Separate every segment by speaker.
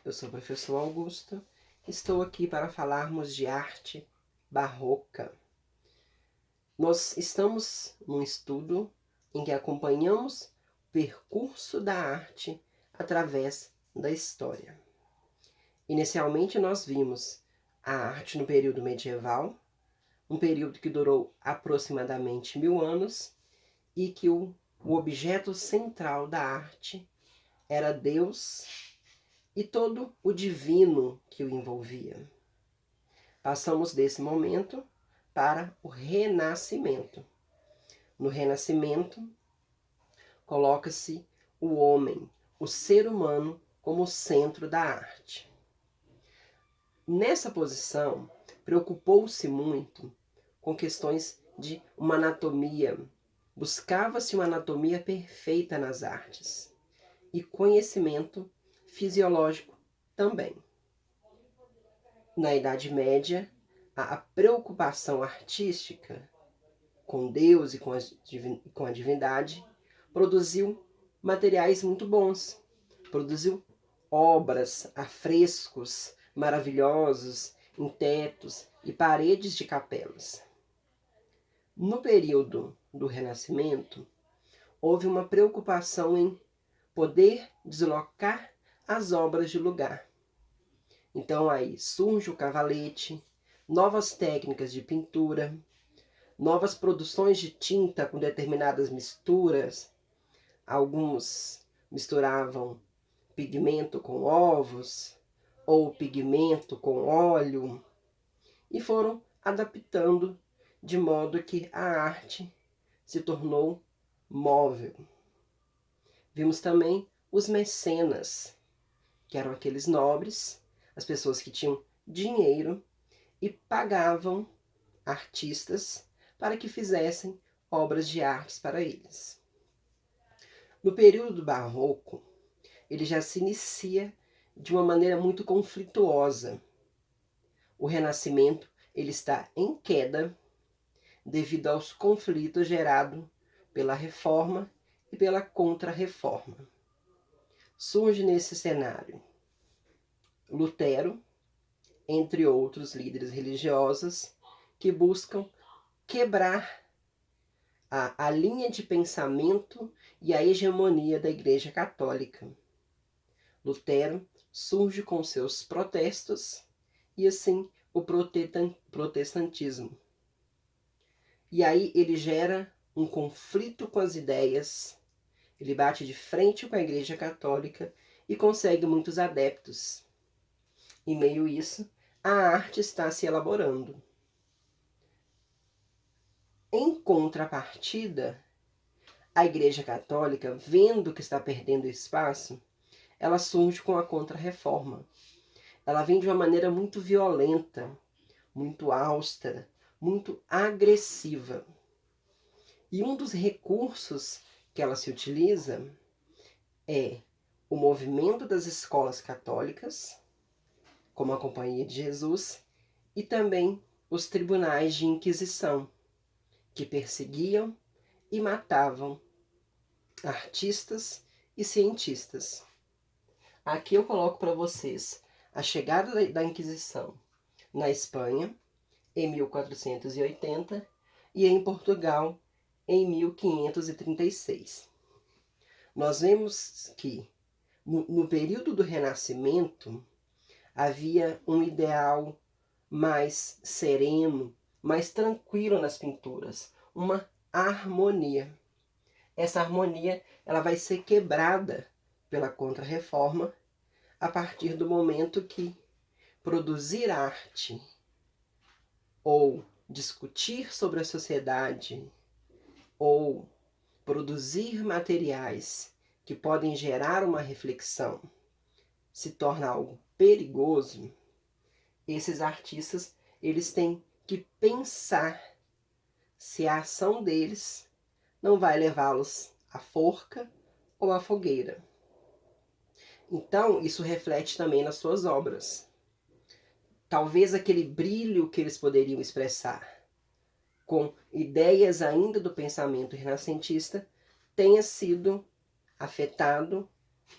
Speaker 1: eu sou o professor Augusto, estou aqui para falarmos de arte barroca. Nós estamos num estudo em que acompanhamos o percurso da arte através da história. Inicialmente nós vimos a arte no período medieval, um período que durou aproximadamente 1000 anos e que o objeto central da arte era Deus e todo o divino que o envolvia. Passamos desse momento para o Renascimento. No Renascimento, coloca-se o homem, o ser humano, como centro da arte. Nessa posição, preocupou-se muito com questões de uma anatomia. Buscava-se uma anatomia perfeita nas artes e conhecimento fisiológico também. Na Idade Média, a preocupação artística com Deus e com a divindade produziu materiais muito bons, produziu obras, afrescos maravilhosos em tetos e paredes de capelas. No período do Renascimento, houve uma preocupação em poder deslocar as obras de lugar. Então aí surge o cavalete, novas técnicas de pintura, novas produções de tinta com determinadas misturas. Alguns misturavam pigmento com ovos ou pigmento com óleo e foram adaptando de modo que a arte se tornou móvel. Vimos também os mecenas, que eram aqueles nobres, as pessoas que tinham dinheiro e pagavam artistas para que fizessem obras de artes para eles. No período do Barroco, ele já se inicia de uma maneira muito conflituosa. O Renascimento ele está em queda devido aos conflitos gerados pela Reforma e pela Contra-Reforma. Surge nesse cenário Lutero, entre outros líderes religiosos, que buscam quebrar a linha de pensamento e a hegemonia da Igreja Católica. Lutero surge com seus protestos e assim o protestantismo. E aí ele gera um conflito com as ideias, ele bate de frente com a Igreja Católica e consegue muitos adeptos. Em meio a isso, a arte está se elaborando. Em contrapartida, a Igreja Católica, vendo que está perdendo espaço, ela surge com a Contra-Reforma. Ela vem de uma maneira muito violenta, muito austera, muito agressiva. E um dos recursos que ela se utiliza é o movimento das escolas católicas, como a Companhia de Jesus, e também os tribunais de Inquisição, que perseguiam e matavam artistas e cientistas. Aqui eu coloco para vocês a chegada da Inquisição na Espanha, em 1480, e em Portugal, em 1536. Nós vemos que, no período do Renascimento, havia um ideal mais sereno, mais tranquilo nas pinturas, uma harmonia. Essa harmonia ela vai ser quebrada pela Contra-Reforma a partir do momento que produzir arte ou discutir sobre a sociedade ou produzir materiais que podem gerar uma reflexão se torna algo perigoso. Esses artistas eles têm que pensar se a ação deles não vai levá-los à forca ou à fogueira. Então, isso reflete também nas suas obras. Talvez aquele brilho que eles poderiam expressar com ideias ainda do pensamento renascentista tenha sido afetado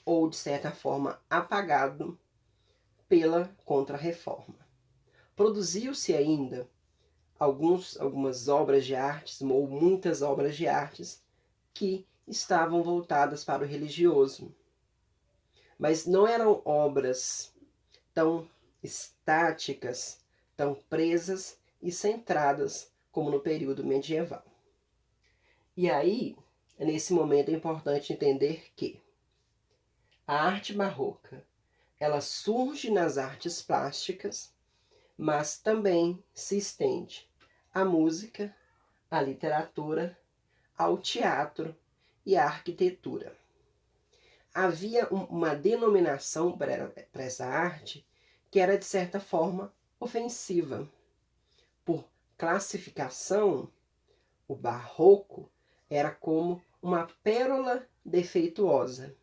Speaker 1: ou, de certa forma, apagado pela Contra-Reforma. Produziu-se ainda algumas obras de artes, ou muitas obras de artes, que estavam voltadas para o religioso. Mas não eram obras tão estáticas, tão presas e centradas como no período medieval. E aí, nesse momento é importante entender que a arte barroca, ela surge nas artes plásticas, mas também se estende à música, à literatura, ao teatro e à arquitetura. Havia uma denominação para essa arte que era, de certa forma, ofensiva. Por classificação, o barroco era como uma pérola defeituosa.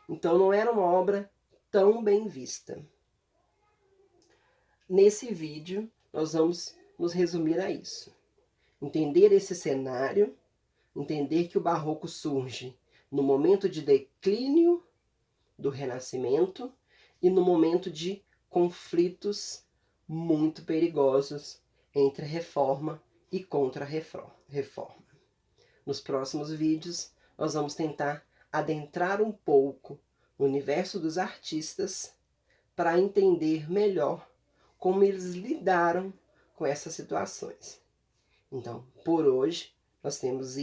Speaker 1: Então não era uma obra tão bem vista. Nesse vídeo, nós vamos nos resumir a isso. Entender esse cenário, entender que o barroco surge no momento de declínio do Renascimento e no momento de conflitos muito perigosos entre reforma e contra-reforma. Nos próximos vídeos, nós vamos tentar adentrar um pouco no universo dos artistas para entender melhor como eles lidaram com essas situações. Então, por hoje, nós temos